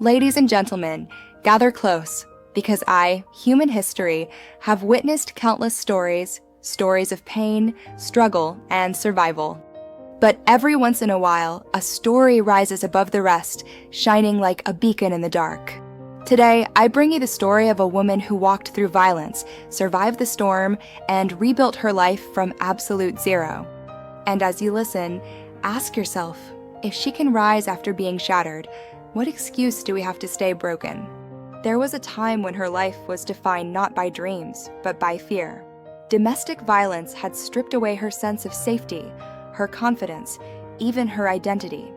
Ladies and gentlemen, gather close, because I, human history, have witnessed countless stories of pain, struggle, and survival. But every once in a while, a story rises above the rest, shining like a beacon in the dark. Today, I bring you the story of a woman who walked through violence, survived the storm, and rebuilt her life from absolute zero. And as you listen, ask yourself, if she can rise after being shattered, what excuse do we have to stay broken? There was a time when her life was defined not by dreams, but by fear. Domestic violence had stripped away her sense of safety, her confidence, even her identity.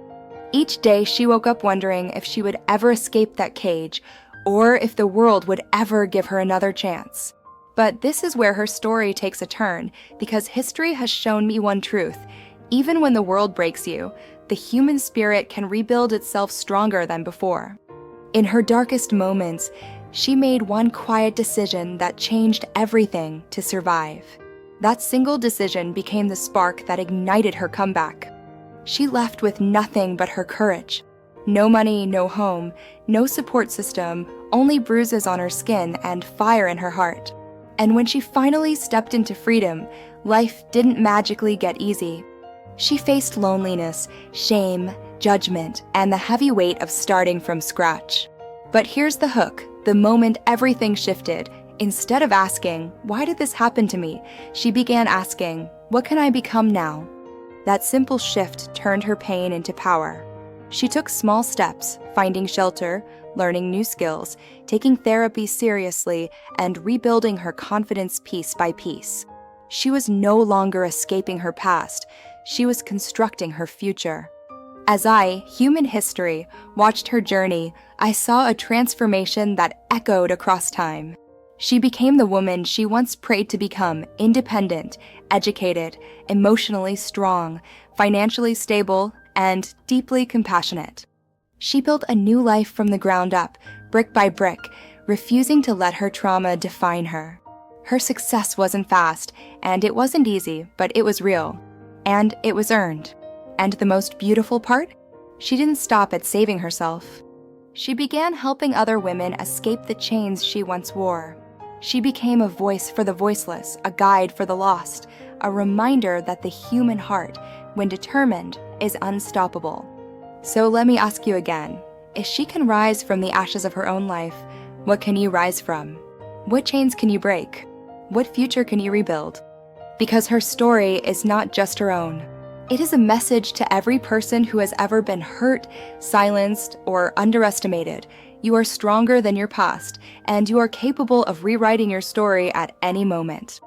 Each day she woke up wondering if she would ever escape that cage, or if the world would ever give her another chance. But this is where her story takes a turn, because history has shown me one truth. Even when the world breaks you, the human spirit can rebuild itself stronger than before. In her darkest moments, she made one quiet decision that changed everything to survive. That single decision became the spark that ignited her comeback. She left with nothing but her courage. No money, no home, no support system, only bruises on her skin and fire in her heart. And when she finally stepped into freedom, life didn't magically get easy. She faced loneliness, shame, judgment, and the heavy weight of starting from scratch. But here's the hook, the moment everything shifted. Instead of asking, "Why did this happen to me?" she began asking, "What can I become now?" That simple shift turned her pain into power. She took small steps, finding shelter, learning new skills, taking therapy seriously, and rebuilding her confidence piece by piece. She was no longer escaping her past. She was constructing her future. As I, human history, watched her journey, I saw a transformation that echoed across time. She became the woman she once prayed to become: independent, educated, emotionally strong, financially stable, and deeply compassionate. She built a new life from the ground up, brick by brick, refusing to let her trauma define her. Her success wasn't fast, and it wasn't easy, but it was real. And it was earned. And the most beautiful part? She didn't stop at saving herself. She began helping other women escape the chains she once wore. She became a voice for the voiceless, a guide for the lost, a reminder that the human heart, when determined, is unstoppable. So let me ask you again, if she can rise from the ashes of her own life, what can you rise from? What chains can you break? What future can you rebuild? Because her story is not just her own. It is a message to every person who has ever been hurt, silenced, or underestimated. You are stronger than your past, and you are capable of rewriting your story at any moment.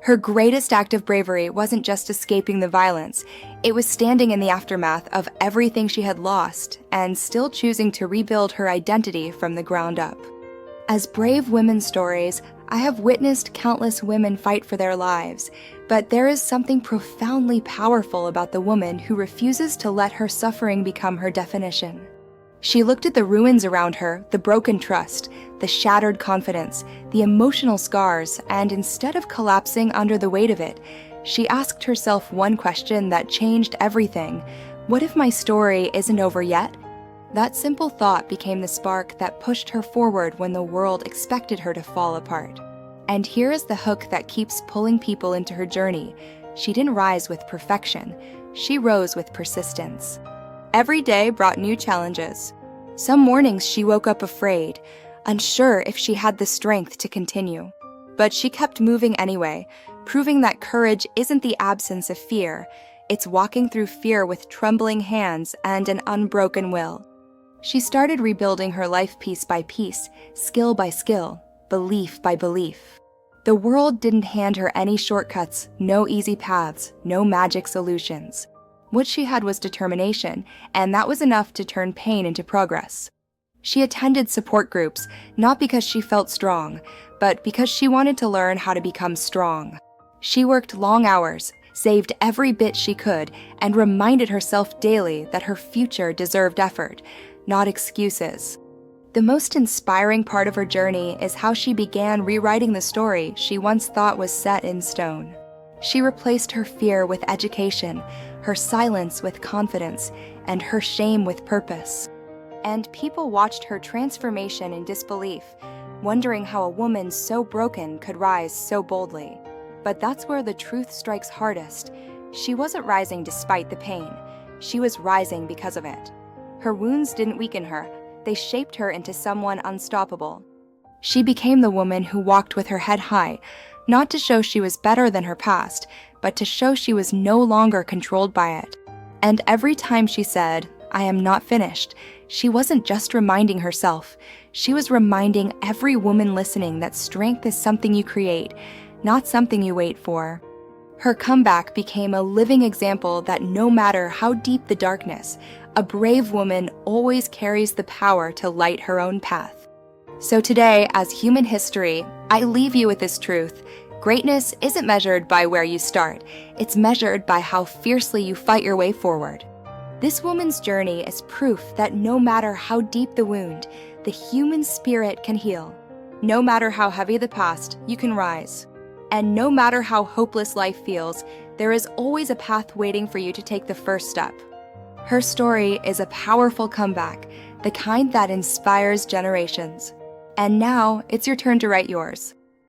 Her greatest act of bravery wasn't just escaping the violence, it was standing in the aftermath of everything she had lost and still choosing to rebuild her identity from the ground up. As brave women's stories, I have witnessed countless women fight for their lives, but there is something profoundly powerful about the woman who refuses to let her suffering become her definition. She looked at the ruins around her, the broken trust, the shattered confidence, the emotional scars, and instead of collapsing under the weight of it, she asked herself one question that changed everything: what if my story isn't over yet? That simple thought became the spark that pushed her forward when the world expected her to fall apart. And here is the hook that keeps pulling people into her journey. She didn't rise with perfection, she rose with persistence. Every day brought new challenges. Some mornings she woke up afraid, unsure if she had the strength to continue. But she kept moving anyway, proving that courage isn't the absence of fear, it's walking through fear with trembling hands and an unbroken will. She started rebuilding her life piece by piece, skill by skill, belief by belief. The world didn't hand her any shortcuts, no easy paths, no magic solutions. What she had was determination, and that was enough to turn pain into progress. She attended support groups, not because she felt strong, but because she wanted to learn how to become strong. She worked long hours, saved every bit she could, and reminded herself daily that her future deserved effort, not excuses. The most inspiring part of her journey is how she began rewriting the story she once thought was set in stone. She replaced her fear with education, her silence with confidence, and her shame with purpose. and people watched her transformation in disbelief, wondering how a woman so broken could rise so boldly. But that's where the truth strikes hardest. She wasn't rising despite the pain. She was rising because of it. Her wounds didn't weaken her. They shaped her into someone unstoppable. She became the woman who walked with her head high, not to show she was better than her past, but to show she was no longer controlled by it. And every time she said, "I am not finished," she wasn't just reminding herself. She was reminding every woman listening that strength is something you create, not something you wait for. Her comeback became a living example that no matter how deep the darkness, a brave woman always carries the power to light her own path. So today, as human history, I leave you with this truth. Greatness isn't measured by where you start. It's measured by how fiercely you fight your way forward. This woman's journey is proof that no matter how deep the wound, the human spirit can heal. No matter how heavy the past, you can rise. And no matter how hopeless life feels, there is always a path waiting for you to take the first step. Her story is a powerful comeback, the kind that inspires generations. And now it's your turn to write yours.